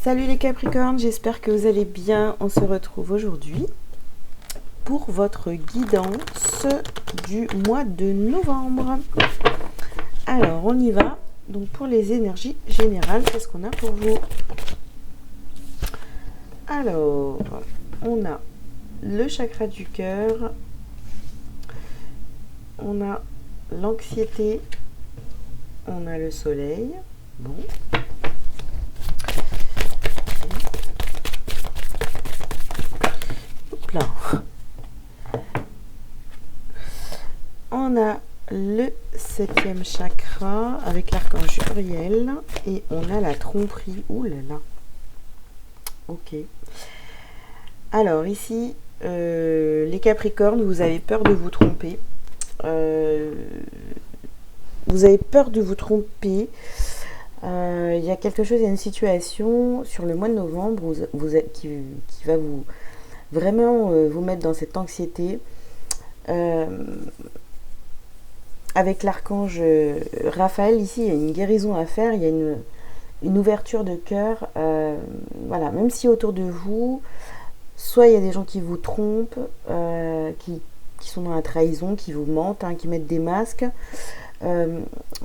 Salut les Capricornes, j'espère que vous allez bien. On se retrouve aujourd'hui pour votre guidance du mois de novembre. Alors, on y va. Donc, pour les énergies générales, qu'est-ce qu'on a pour vous? Alors, on a le chakra du cœur, on a l'anxiété, on a le soleil. Bon. Hop là. On a le 7e chakra avec l'archange Uriel et on a la tromperie. Ouh là là. Ok. Alors ici, les Capricornes, vous avez peur de vous tromper. Vous avez peur de vous tromper. Il y a quelque chose, il y a une situation sur le mois de novembre qui va vous vraiment vous mettre dans cette anxiété. Avec l'archange Raphaël, ici, il y a une guérison à faire, il y a une ouverture de cœur. Voilà, même si autour de vous, soit il y a des gens qui vous trompent, qui sont dans la trahison, qui vous mentent, qui mettent des masques,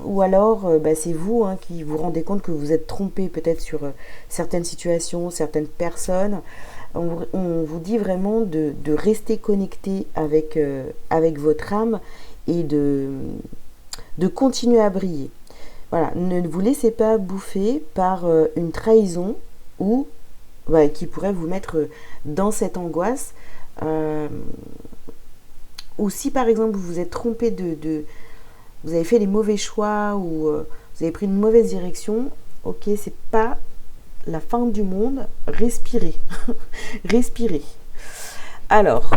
ou alors c'est vous qui vous rendez compte que vous êtes trompé peut-être sur certaines situations, certaines personnes. On vous dit vraiment de rester connecté avec votre âme et de continuer à briller. Voilà, ne vous laissez pas bouffer par une trahison ou qui pourrait vous mettre dans cette angoisse. Ou si par exemple vous vous êtes trompé vous avez fait les mauvais choix ou vous avez pris une mauvaise direction, ok, c'est pas la fin du monde, respirez. Respirez. Alors,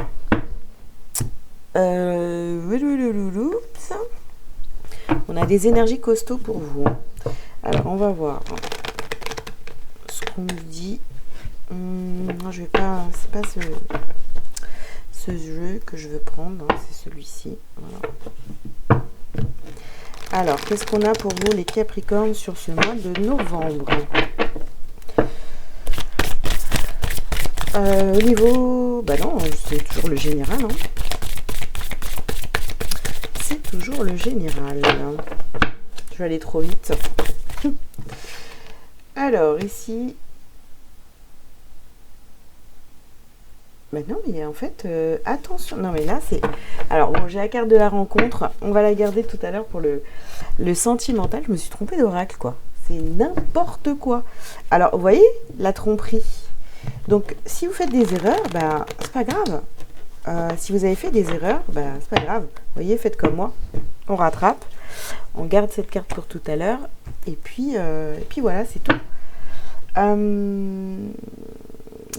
on a des énergies costauds pour vous. Alors, on va voir ce qu'on nous dit. Je vais pas, c'est pas ce jeu que je veux prendre, c'est celui-ci. Voilà. Alors, qu'est-ce qu'on a pour vous les Capricornes sur ce mois de novembre? Au niveau... non, c'est toujours le général. C'est toujours le général. Je vais aller trop vite. Alors, ici... non, mais en fait, attention. Non, mais là, c'est... Alors, bon, j'ai la carte de la rencontre. On va la garder tout à l'heure pour le sentimental. Je me suis trompée d'oracle, quoi. C'est n'importe quoi. Alors, vous voyez, la tromperie. Donc, si vous faites des erreurs, c'est pas grave. Si vous avez fait des erreurs, c'est pas grave. Vous voyez, faites comme moi. On rattrape. On garde cette carte pour tout à l'heure. Et puis voilà, c'est tout.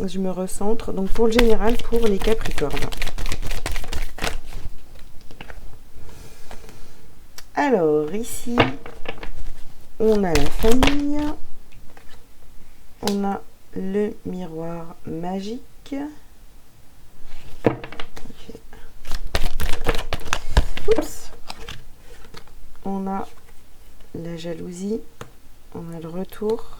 Je me recentre. Donc, pour le général, pour les Capricornes. Alors, ici, on a la famille. On a le miroir magique. Okay. Oups. On a la jalousie. On a le retour.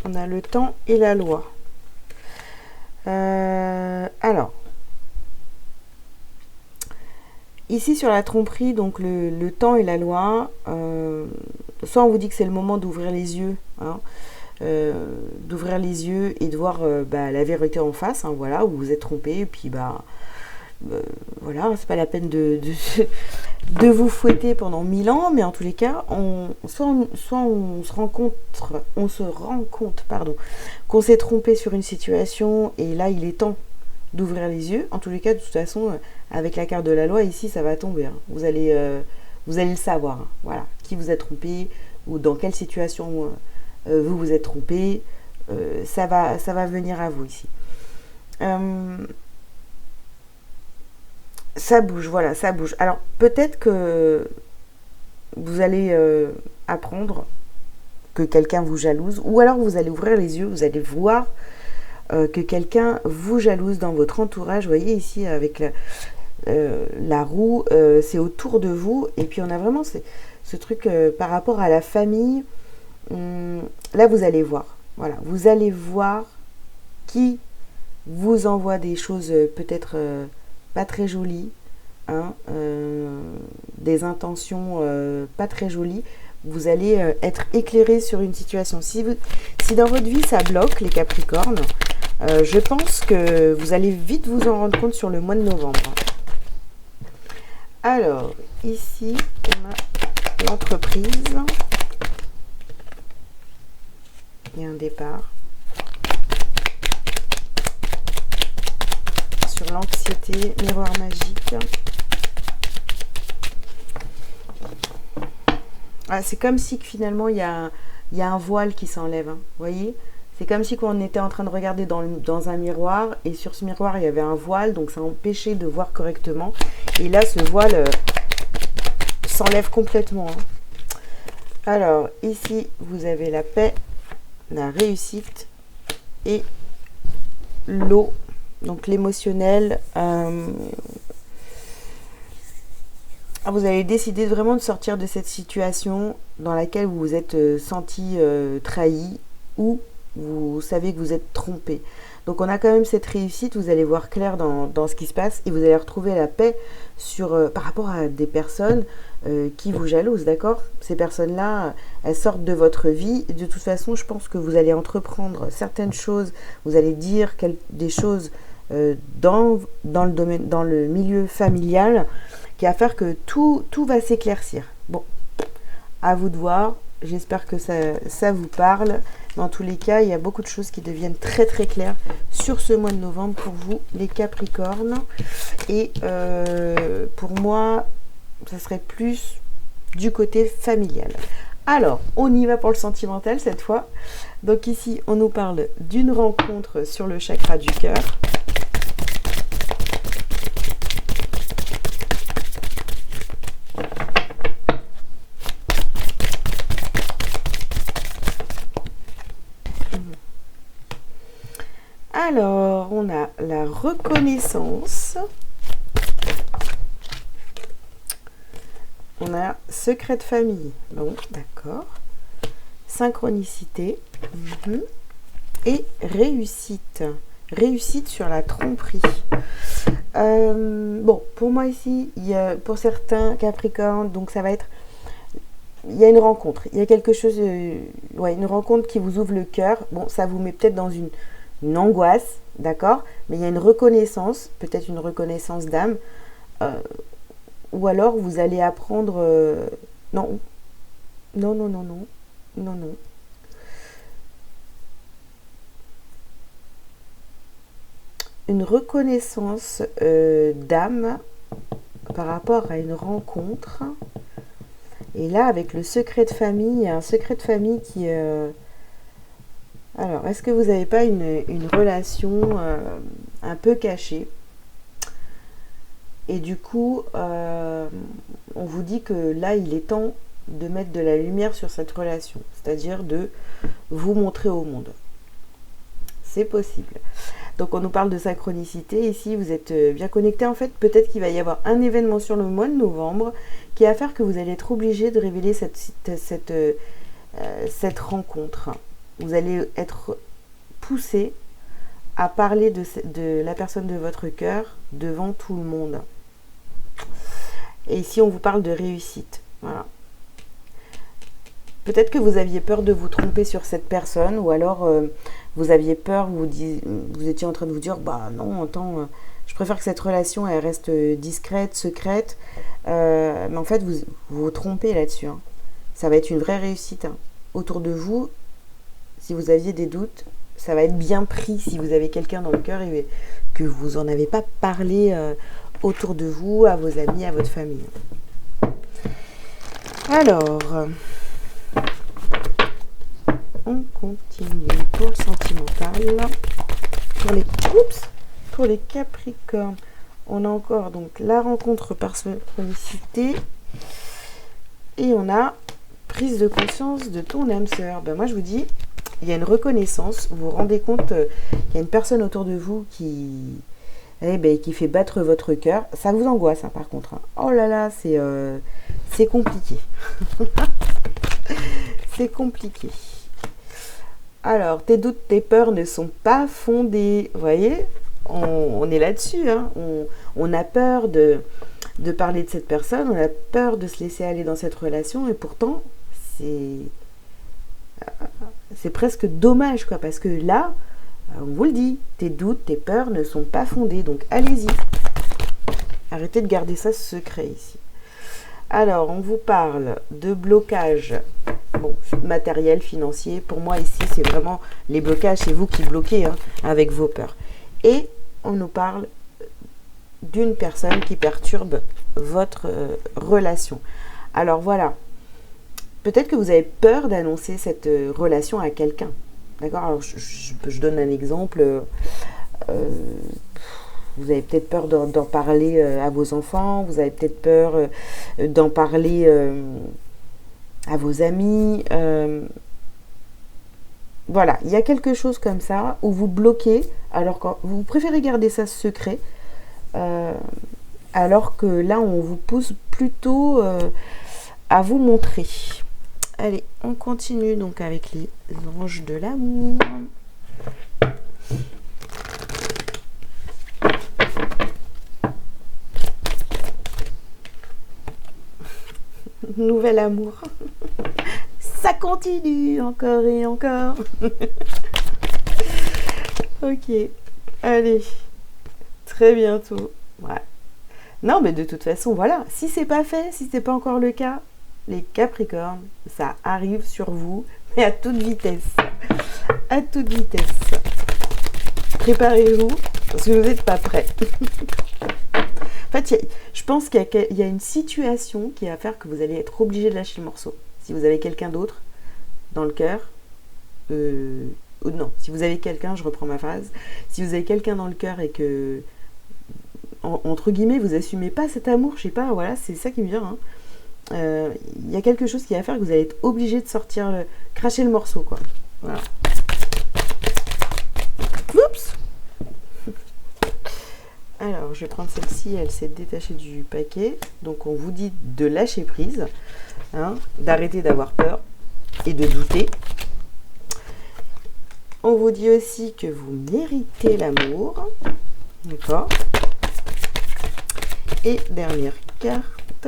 On a le temps et la loi. Alors, ici sur la tromperie, donc le temps et la loi, soit on vous dit que c'est le moment d'ouvrir les yeux, d'ouvrir les yeux et de voir la vérité en face, voilà, où vous êtes trompé, et puis voilà, c'est pas la peine de vous fouetter pendant 1000 ans, mais en tous les cas, soit on se rend compte, qu'on s'est trompé sur une situation, et là il est temps d'ouvrir les yeux. En tous les cas, de toute façon, avec la carte de la loi, ici, ça va tomber. Vous allez le savoir. Voilà, qui vous a trompé, ou dans quelle situation vous vous êtes trompé. Ça va venir à vous ici. Ça bouge, voilà, ça bouge. Alors, peut-être que vous allez apprendre que quelqu'un vous jalouse, ou alors vous allez ouvrir les yeux, vous allez voir que quelqu'un vous jalouse dans votre entourage. Vous voyez ici, avec La roue, c'est autour de vous. Et puis on a vraiment ce truc par rapport à la famille. Là, vous allez voir. Voilà, vous allez voir qui vous envoie des choses peut-être pas très jolies, hein, des intentions pas très jolies. Vous allez être éclairé sur une situation. Si dans votre vie ça bloque, les Capricornes, je pense que vous allez vite vous en rendre compte sur le mois de novembre. Alors, ici, on a l'entreprise. Il y a un départ. Sur l'anxiété, miroir magique. Ah, c'est comme si que finalement il y a un voile qui s'enlève. Hein, vous voyez, c'est comme si on était en train de regarder dans un miroir et sur ce miroir il y avait un voile, donc ça empêchait de voir correctement. Et là, ce voile s'enlève complètement. Hein. Alors, ici, vous avez la paix, la réussite et l'eau, donc l'émotionnel. Vous avez décidé vraiment de sortir de cette situation dans laquelle vous vous êtes senti trahi ou vous savez que vous êtes trompé. Donc on a quand même cette réussite, vous allez voir clair dans ce qui se passe et vous allez retrouver la paix par rapport à des personnes qui vous jalousent, d'accord? Ces personnes-là, elles sortent de votre vie. De toute façon, je pense que vous allez entreprendre certaines choses, vous allez dire des choses dans le milieu familial qui va faire que tout va s'éclaircir. Bon, à vous de voir. J'espère que ça vous parle. Dans tous les cas, il y a beaucoup de choses qui deviennent très très claires sur ce mois de novembre pour vous, les Capricornes. Et pour moi, ça serait plus du côté familial. Alors, on y va pour le sentimental cette fois. Donc ici, on nous parle d'une rencontre sur le chakra du cœur. Alors, on a la reconnaissance. On a secret de famille. Bon, d'accord. Synchronicité. Et réussite. Réussite sur la tromperie. Bon, pour moi ici, pour certains Capricornes, donc ça va être... Il y a une rencontre. Il y a quelque chose... une rencontre qui vous ouvre le cœur. Bon, ça vous met peut-être dans une angoisse, d'accord? Mais il y a une reconnaissance, peut-être une reconnaissance d'âme. Ou alors vous allez apprendre... Non. Une reconnaissance d'âme par rapport à une rencontre. Et là, avec le secret de famille, il y a un secret de famille qui... Alors, est-ce que vous n'avez pas une relation un peu cachée? Et du coup, on vous dit que là, il est temps de mettre de la lumière sur cette relation. C'est-à-dire de vous montrer au monde. C'est possible. Donc, on nous parle de synchronicité. Ici, vous êtes bien connecté. En fait, peut-être qu'il va y avoir un événement sur le mois de novembre qui va faire que vous allez être obligé de révéler cette rencontre. Vous allez être poussé à parler de la personne de votre cœur devant tout le monde. Et ici, on vous parle de réussite. Voilà. Peut-être que vous aviez peur de vous tromper sur cette personne, ou alors vous aviez peur, vous étiez en train de vous dire, bah non, attends, je préfère que cette relation, elle reste discrète, secrète. Mais en fait, vous vous trompez là-dessus. Hein. Ça va être une vraie réussite. Hein. Autour de vous, si vous aviez des doutes, ça va être bien pris si vous avez quelqu'un dans le cœur et que vous n'en avez pas parlé autour de vous, à vos amis, à votre famille. Alors, on continue pour le sentimental. Pour les Capricornes, on a encore donc la rencontre par synchronicité et on a prise de conscience de ton âme sœur. Ben moi je vous dis, il y a une reconnaissance, vous vous rendez compte qu'il y a une personne autour de vous qui eh ben, qui fait battre votre cœur. Ça vous angoisse, hein, par contre, hein. Oh là là, c'est compliqué. C'est compliqué. Alors, tes doutes, tes peurs ne sont pas fondés. Vous voyez, on est là-dessus, hein. On a peur de parler de cette personne, on a peur de se laisser aller dans cette relation, et pourtant, c'est presque dommage, quoi, parce que là, on vous le dit, tes doutes, tes peurs ne sont pas fondés, donc allez-y. Arrêtez de garder ça secret ici. Alors, on vous parle de blocage, bon, matériel, financier. Pour moi, ici, c'est vraiment les blocages, c'est vous qui bloquez, hein, avec vos peurs. Et on nous parle d'une personne qui perturbe votre relation. Alors voilà, peut-être que vous avez peur d'annoncer cette relation à quelqu'un. D'accord? Alors je donne un exemple. Vous avez peut-être peur d'en parler à vos enfants, vous avez peut-être peur d'en parler à vos amis. Voilà, il y a quelque chose comme ça où vous bloquez, alors que vous préférez garder ça secret, alors que là, on vous pousse plutôt à vous montrer. Allez, on continue donc avec les anges de l'amour. Nouvel amour. Ça continue encore et encore. Ok, allez, très bientôt. Ouais. Non, mais de toute façon, voilà. Si c'est pas fait, si c'est pas encore le cas, les Capricornes, ça arrive sur vous, mais à toute vitesse. À toute vitesse. Préparez-vous, parce que vous n'êtes pas prêts. En fait, je pense qu'il y a une situation qui va faire que vous allez être obligé de lâcher le morceau. Si vous avez quelqu'un d'autre dans le cœur, ou non, si vous avez quelqu'un, je reprends ma phrase, si vous avez quelqu'un dans le cœur et que, entre guillemets, vous assumez pas cet amour, je sais pas, voilà, c'est ça qui me vient, hein. Y a quelque chose qui va faire que vous allez être obligé de sortir, cracher le morceau, quoi. Voilà. Oups. Alors, je vais prendre celle-ci, elle s'est détachée du paquet. Donc, on vous dit de lâcher prise, hein, d'arrêter d'avoir peur et de douter. On vous dit aussi que vous méritez l'amour. D'accord. Et dernière carte.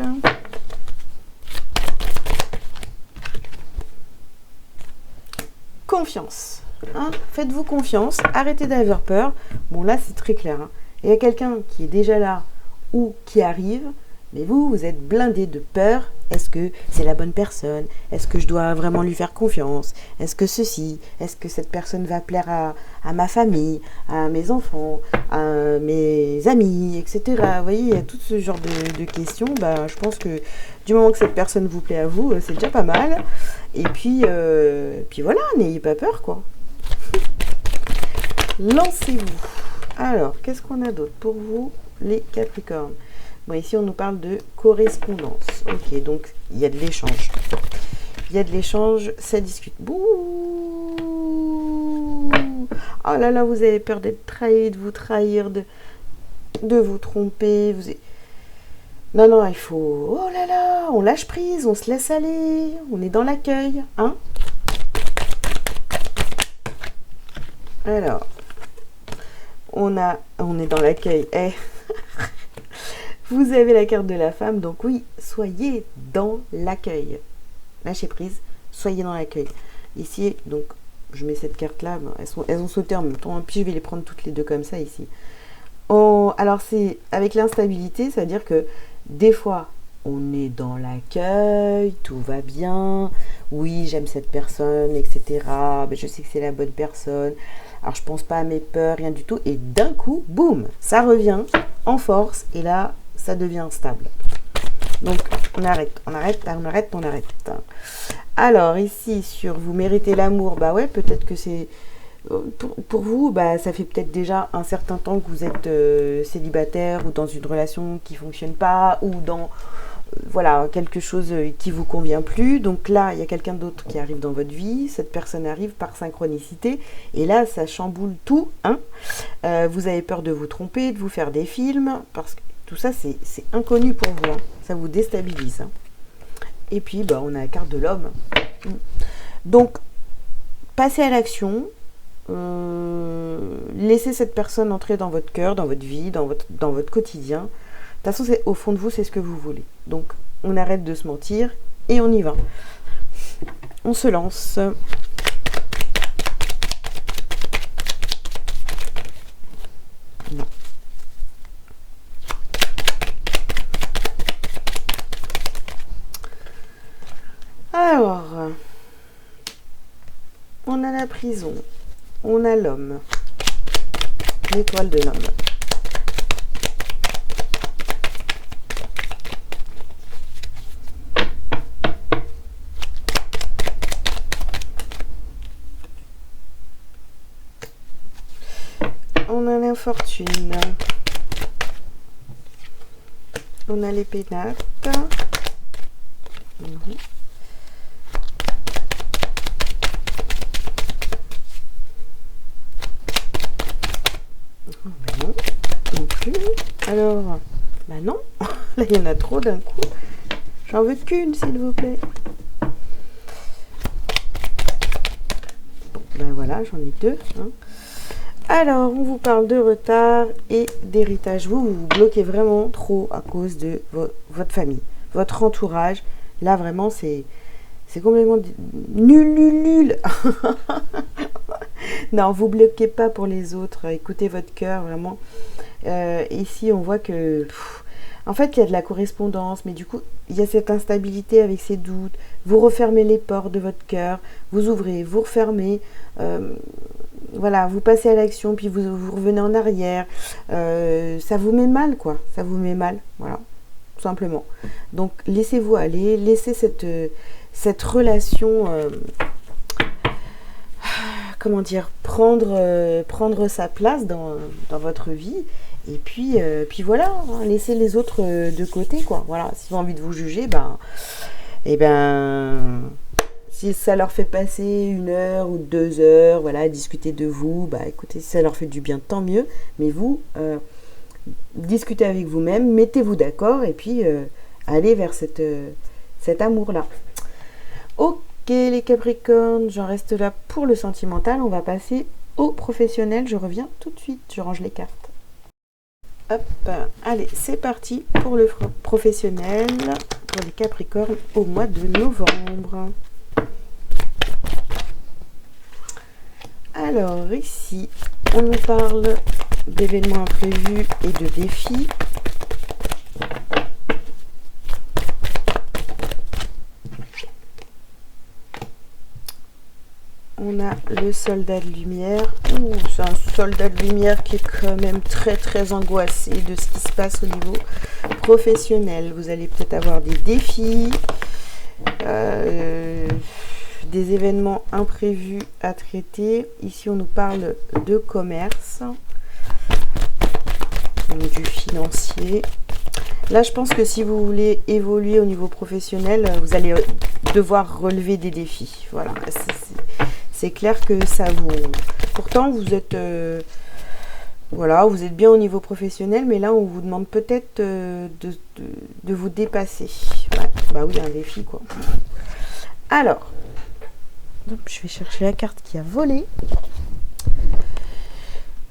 Confiance. Hein, faites-vous confiance, arrêtez d'avoir peur. Bon, là, c'est très clair, hein. Il y a quelqu'un qui est déjà là ou qui arrive, mais vous êtes blindé de peur. Est-ce que c'est la bonne personne? Est-ce que je dois vraiment lui faire confiance? Est-ce que ceci? Est-ce que cette personne va plaire à ma famille, à mes enfants, à mes amis, etc. Vous voyez, il y a tout ce genre de questions. Bah, je pense que du moment que cette personne vous plaît à vous, c'est déjà pas mal. Et puis voilà, n'ayez pas peur, quoi. Lancez-vous. Alors, qu'est-ce qu'on a d'autre pour vous, les Capricornes? Bon, ici, on nous parle de correspondance. Ok, donc, il y a de l'échange. Il y a de l'échange, ça discute. Bouh! Oh là là, vous avez peur d'être trahi, de vous trahir, de vous tromper. Non, non, il faut... Oh là là, on lâche prise, on se laisse aller. On est dans l'accueil, hein? Alors... On est dans l'accueil. Vous avez la carte de la femme, donc oui, soyez dans l'accueil. Lâchez prise, soyez dans l'accueil. Ici, donc, je mets cette carte-là, elles ont sauté en même temps, puis je vais les prendre toutes les deux comme ça ici. Alors, c'est avec l'instabilité, ça veut dire que des fois, on est dans l'accueil, tout va bien, oui, j'aime cette personne, etc. Mais je sais que c'est la bonne personne. Alors, je pense pas à mes peurs, rien du tout. Et d'un coup, boum, ça revient en force. Et là, ça devient instable. Donc, on arrête. Alors, ici, sur vous méritez l'amour, bah ouais, peut-être que c'est... Pour vous, bah, ça fait peut-être déjà un certain temps que vous êtes célibataire ou dans une relation qui fonctionne pas ou dans voilà, quelque chose qui vous convient plus. Donc là, il y a quelqu'un d'autre qui arrive dans votre vie. Cette personne arrive par synchronicité. Et là, ça chamboule tout. Hein. Vous avez peur de vous tromper, de vous faire des films. Parce que tout ça, c'est inconnu pour vous. Hein. Ça vous déstabilise. Hein. Et puis, bah, on a la carte de l'homme. Donc, passez à l'action. Laissez cette personne entrer dans votre cœur, dans votre vie, dans votre quotidien. De toute façon, au fond de vous, c'est ce que vous voulez. Donc, on arrête de se mentir et on y va. On se lance. Non. Alors, on a la prison. On a l'homme. L'étoile de l'homme. On a l'infortune. On a les pénates. Non, non plus. Alors, bah non. Là, il y en a trop d'un coup. J'en veux qu'une, s'il vous plaît. Bon, ben voilà, j'en ai deux. Hein. Alors, on vous parle de retard et d'héritage. Vous bloquez vraiment trop à cause de votre famille, votre entourage. Là, vraiment, c'est complètement nul. Non, vous bloquez pas pour les autres. Écoutez votre cœur, vraiment. Ici, on voit que... en fait, il y a de la correspondance, mais du coup, il y a cette instabilité avec ces doutes. Vous refermez les portes de votre cœur, vous ouvrez, vous refermez. Voilà, vous passez à l'action, puis vous revenez en arrière. Ça vous met mal, quoi. Ça vous met mal, voilà, tout simplement. Donc, laissez-vous aller, laissez cette relation... comment dire, prendre sa place dans votre vie. Et puis voilà, hein, laissez les autres de côté, quoi. Voilà, s'ils ont envie de vous juger, si ça leur fait passer 1 heure ou 2 heures, voilà, discuter de vous, écoutez, si ça leur fait du bien, tant mieux. Mais vous, discutez avec vous-même, mettez-vous d'accord, et puis allez vers cet amour-là. Ok, les Capricornes, j'en reste là pour le sentimental. On va passer au professionnel. Je reviens tout de suite, je range les cartes. Hop, allez, c'est parti pour le professionnel, pour les Capricornes au mois de novembre. Alors ici, on nous parle d'événements imprévus et de défis. On a le soldat de lumière. C'est un soldat de lumière qui est quand même très très angoissé de ce qui se passe au niveau professionnel. Vous allez peut-être avoir des défis, des événements imprévus à traiter. Ici, on nous parle de commerce, du financier. Là, je pense que si vous voulez évoluer au niveau professionnel, vous allez devoir relever des défis. Voilà, c'est clair que ça vous... Pourtant, vous êtes... voilà, vous êtes bien au niveau professionnel, mais là, on vous demande peut-être de vous dépasser. Ouais, bah oui, un défi, quoi. Alors, je vais chercher la carte qui a volé.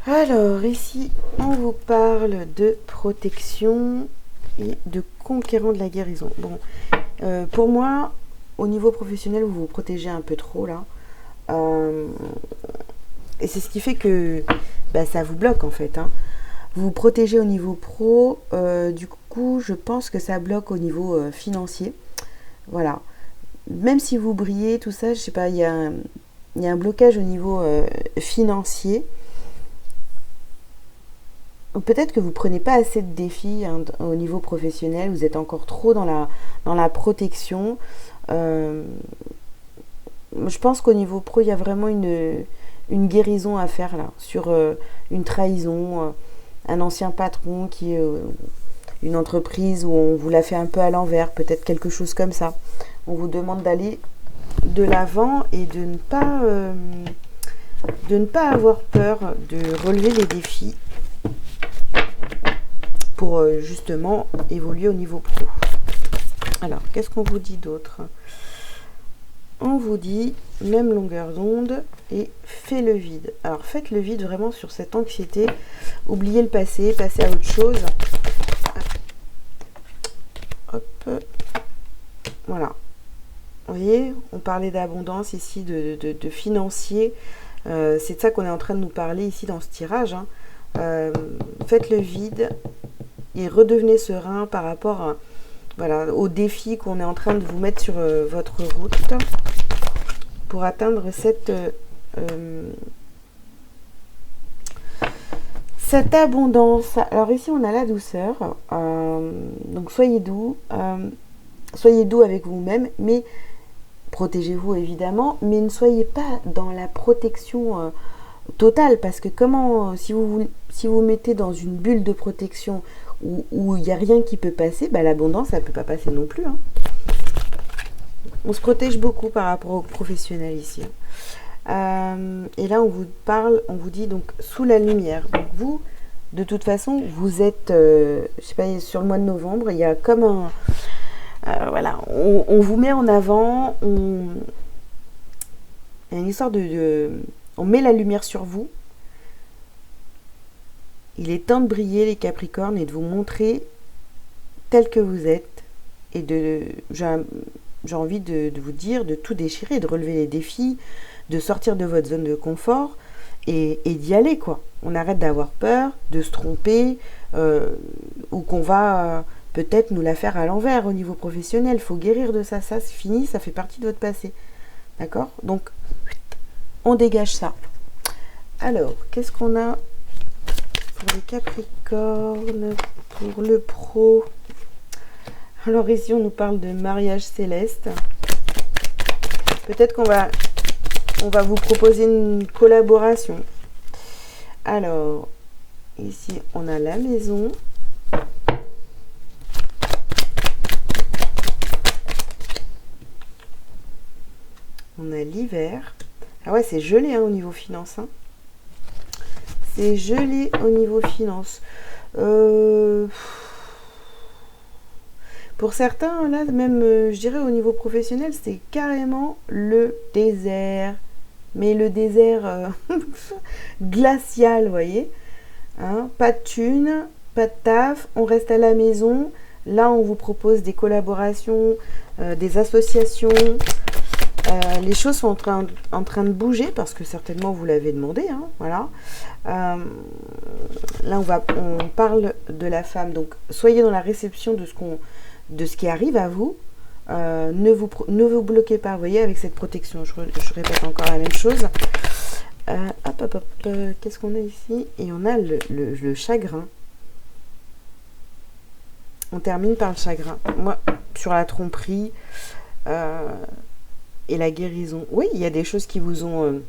Alors, ici, on vous parle de protection et de conquérant de la guérison. Bon, pour moi, au niveau professionnel, vous vous protégez un peu trop, là. Et c'est ce qui fait que ça vous bloque, en fait. Hein. Vous vous protégez au niveau pro. Du coup, je pense que ça bloque au niveau financier. Voilà. Même si vous brillez, tout ça, je sais pas, il y a un blocage au niveau financier. Peut-être que vous prenez pas assez de défis hein, au niveau professionnel. Vous êtes encore trop dans la protection. Je pense qu'au niveau pro, il y a vraiment une guérison à faire là, sur une trahison, un ancien patron une entreprise où on vous la fait un peu à l'envers, peut-être quelque chose comme ça. On vous demande d'aller de l'avant et de ne pas avoir peur de relever les défis pour justement évoluer au niveau pro. Alors, qu'est-ce qu'on vous dit d'autre? On vous dit même longueur d'onde et fais le vide. Alors, faites le vide vraiment sur cette anxiété. Oubliez le passé, passez à autre chose. Hop. Voilà. Vous voyez, on parlait d'abondance ici, de financier. C'est de ça qu'on est en train de nous parler ici dans ce tirage. Hein. Faites le vide et redevenez serein par rapport à, voilà, aux défis qu'on est en train de vous mettre sur votre route pour atteindre cette abondance. Alors ici, on a la douceur. Donc soyez doux. Soyez doux avec vous-même, mais protégez-vous évidemment, mais ne soyez pas dans la protection totale, parce que comment, si vous mettez dans une bulle de protection où il n'y a rien qui peut passer, bah, l'abondance, ça ne peut pas passer non plus. Hein. On se protège beaucoup par rapport aux professionnels ici. Et là, on vous parle, on vous dit donc sous la lumière. Donc vous, de toute façon, vous êtes, je sais pas, sur le mois de novembre, il y a comme un... voilà, on vous met en avant, il y a une histoire on met la lumière sur vous. Il est temps de briller, les Capricornes, et de vous montrer tel que vous êtes. Et j'ai envie de vous dire de tout déchirer, de relever les défis, de sortir de votre zone de confort et d'y aller, quoi. On arrête d'avoir peur, de se tromper, ou qu'on va peut-être nous la faire à l'envers au niveau professionnel. Il faut guérir de ça, c'est fini, ça fait partie de votre passé. D'accord? Donc, on dégage ça. Alors, qu'est-ce qu'on a pour les Capricornes, pour le pro? Alors ici, on nous parle de mariage céleste. Peut-être qu'on va vous proposer une collaboration. Alors, ici, on a la maison. On a l'hiver. Ah ouais, c'est gelé hein, au niveau finance. Hein. C'est gelé au niveau finance. Pour certains, là, même, je dirais au niveau professionnel, c'est carrément le désert. Mais le désert glacial, vous voyez. Hein, pas de thunes, pas de taf, on reste à la maison. Là, on vous propose des collaborations, des associations. Les choses sont en train de bouger parce que certainement vous l'avez demandé. Hein, voilà. Là, on parle de la femme. Donc, soyez dans la réception de ce qui arrive à vous. Ne vous bloquez pas, vous voyez, avec cette protection. Je répète encore la même chose. Hop. Qu'est-ce qu'on a ici? Et on a le chagrin. On termine par le chagrin. Moi, sur la tromperie et la guérison. Oui, il y a des choses qui vous ont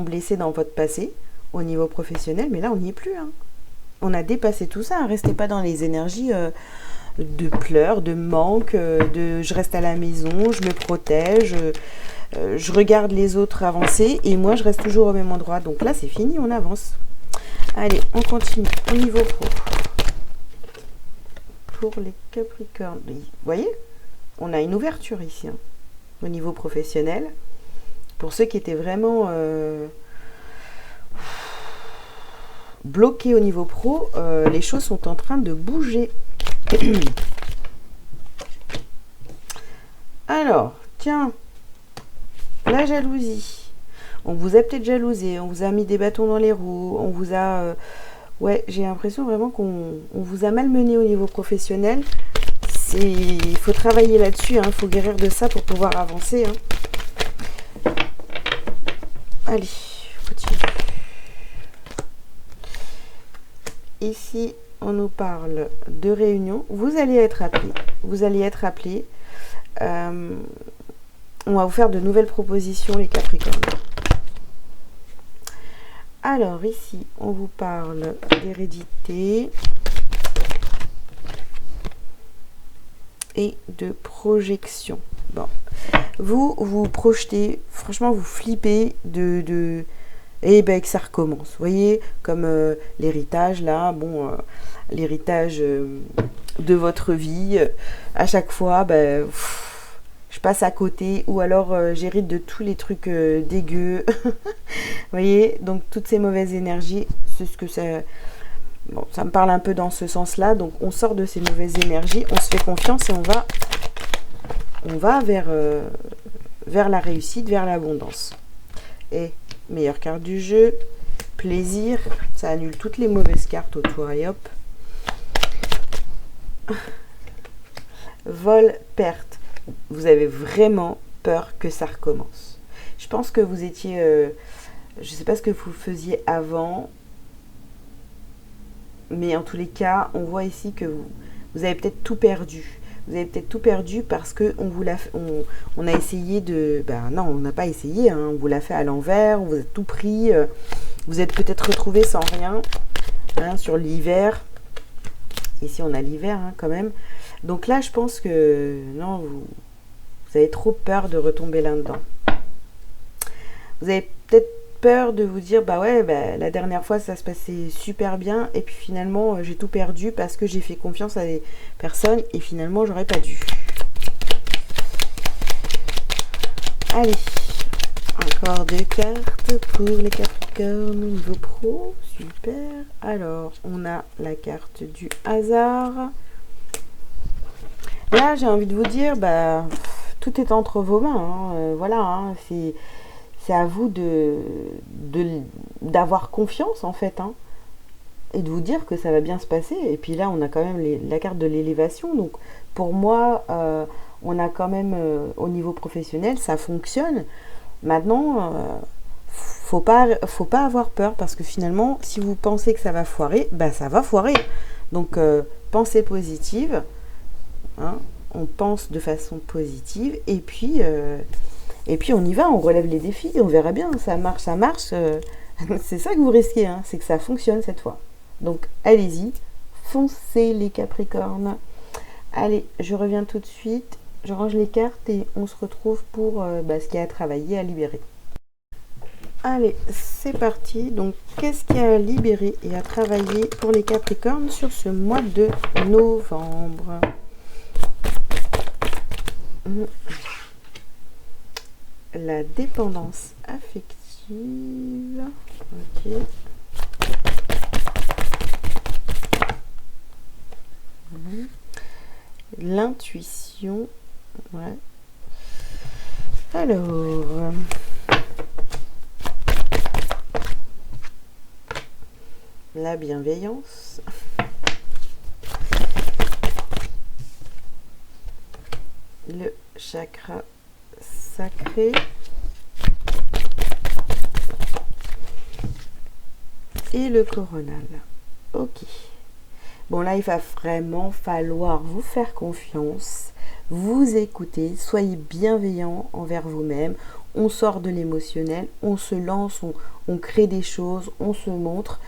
blessé dans votre passé au niveau professionnel, mais là, on n'y est plus. Hein. On a dépassé tout ça. Hein. Restez pas dans les énergies de pleurs, de manque, de je reste à la maison, je me protège, je regarde les autres avancer et moi, je reste toujours au même endroit. Donc là, c'est fini, on avance. Allez, on continue au niveau pro. Pour les Capricornes, vous voyez, on a une ouverture ici, hein, au niveau professionnel. Pour ceux qui étaient vraiment bloqués au niveau pro, les choses sont en train de bouger. Alors, tiens, la jalousie. On vous a peut-être jalousé, on vous a mis des bâtons dans les roues, on vous a... ouais, j'ai l'impression vraiment qu'on vous a malmené au niveau professionnel. Il faut travailler là-dessus, il faut guérir de ça pour pouvoir avancer. Hein. Allez, continue. Ici, on nous parle de réunion. Vous allez être appelé. On va vous faire de nouvelles propositions, les Capricornes. Alors, ici, on vous parle d'hérédité. et de projection. Bon, vous projetez, franchement, vous flippez et ben que ça recommence. Vous voyez, comme l'héritage là, bon, l'héritage de votre vie, à chaque fois, ben, je passe à côté, ou alors j'hérite de tous les trucs dégueux. Vous voyez, donc toutes ces mauvaises énergies, c'est ce que ça... Bon, ça me parle un peu dans ce sens-là. Donc on sort de ces mauvaises énergies, on se fait confiance et on va vers la réussite, vers l'abondance. Et meilleure carte du jeu, plaisir, ça annule toutes les mauvaises cartes autour et hop. Vol, perte. Vous avez vraiment peur que ça recommence. Je pense que vous étiez... je ne sais pas ce que vous faisiez avant, mais en tous les cas, on voit ici que vous avez peut-être tout perdu. Vous avez peut-être tout perdu parce que on a essayé de... Ben non, on n'a pas essayé, hein, on vous l'a fait à l'envers, on vous a tout pris. Vous êtes peut-être retrouvé sans rien, hein, sur l'hiver. Ici, on a l'hiver, hein, quand même. Donc là, je pense que... Non, vous avez trop peur de retomber là-dedans. Vous avez peut-être peur de vous dire, bah ouais, bah, la dernière fois ça se passait super bien et puis finalement j'ai tout perdu parce que j'ai fait confiance à des personnes et finalement j'aurais pas dû. Allez, encore 2 cartes pour les Capricornes niveau pro, super. Alors, on a la carte du hasard. Là, j'ai envie de vous dire, bah, tout est entre vos mains, hein, voilà, hein, c'est à vous d'avoir confiance en fait, hein, et de vous dire que ça va bien se passer. Et puis là, on a quand même la carte de l'élévation. Donc pour moi, on a quand même au niveau professionnel, ça fonctionne. Maintenant, faut pas avoir peur parce que finalement, si vous pensez que ça va foirer, bah ça va foirer. Donc pensez positive, hein, on pense de façon positive et puis on y va, on relève les défis, on verra bien, ça marche, ça marche. C'est ça que vous risquez, hein, c'est que ça fonctionne cette fois. Donc allez-y, foncez les Capricornes. Allez, je reviens tout de suite, je range les cartes et on se retrouve pour ce qu'il y a à travailler, à libérer. Allez, c'est parti. Donc qu'est-ce qu'il y a à libérer et à travailler pour les Capricornes sur ce mois de novembre? La dépendance affective. Ok. L'intuition. Ouais. Alors. La bienveillance. Le chakra sacré et le coronal. Ok. Bon, là, il va vraiment falloir vous faire confiance, vous écouter, soyez bienveillant envers vous-même. On sort de l'émotionnel, on se lance, on crée des choses, on se montre.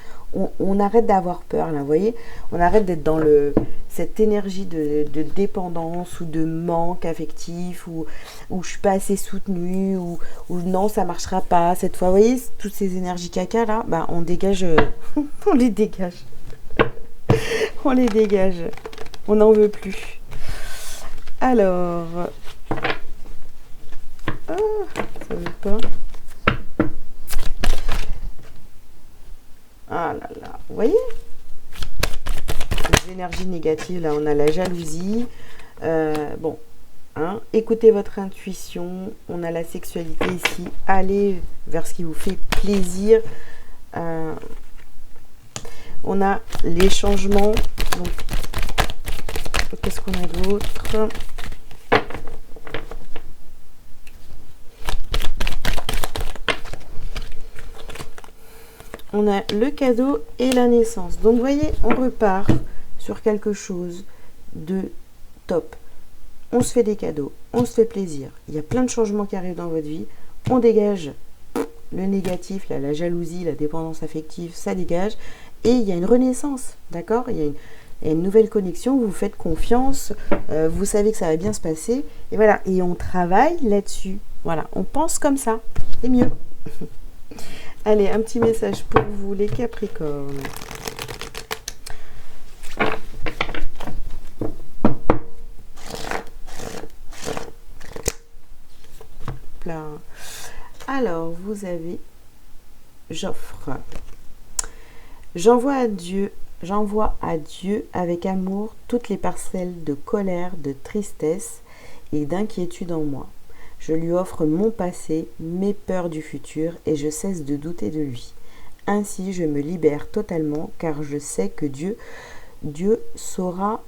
On arrête d'avoir peur, là, vous voyez, on arrête d'être dans cette énergie de dépendance ou de manque affectif, ou je suis pas assez soutenue, ou non, ça marchera pas cette fois. Vous voyez, toutes ces énergies caca là, bah, on dégage, on les dégage. On les dégage. On n'en veut plus. Alors, ça veut pas. Ah là là, vous voyez, les énergies négatives, là, on a la jalousie. Bon, hein, écoutez votre intuition. On a la sexualité ici. Allez vers ce qui vous fait plaisir. On a les changements. Donc, qu'est-ce qu'on a d'autre? On a le cadeau et la naissance. Donc, vous voyez, on repart sur quelque chose de top. On se fait des cadeaux, on se fait plaisir. Il y a plein de changements qui arrivent dans votre vie. On dégage le négatif, là, la jalousie, la dépendance affective, ça dégage. Et il y a une renaissance, d'accord? Il y a Il y a une nouvelle connexion, vous vous faites confiance, vous savez que ça va bien se passer. Et voilà, et on travaille là-dessus. Voilà, on pense comme ça, c'est mieux. Allez, un petit message pour vous, les Capricornes. Là. Alors, vous avez j'offre. J'envoie à Dieu avec amour toutes les parcelles de colère, de tristesse et d'inquiétude en moi. Je lui offre mon passé, mes peurs du futur et je cesse de douter de lui. Ainsi, je me libère totalement car je sais que Dieu saura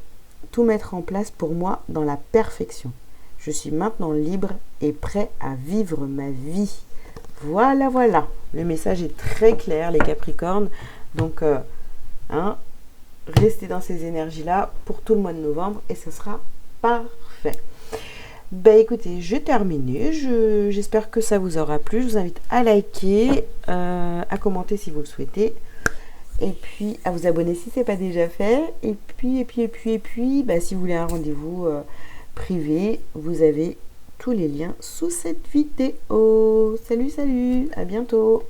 tout mettre en place pour moi dans la perfection. Je suis maintenant libre et prêt à vivre ma vie. Voilà, voilà. Le message est très clair, les Capricornes. Donc, restez dans ces énergies-là pour tout le mois de novembre et ce sera parfait. Ben écoutez, j'ai terminé. J'espère que ça vous aura plu. Je vous invite à liker, à commenter si vous le souhaitez. Et puis à vous abonner si ce n'est pas déjà fait. Et puis, ben, si vous voulez un rendez-vous privé, vous avez tous les liens sous cette vidéo. Salut, à bientôt.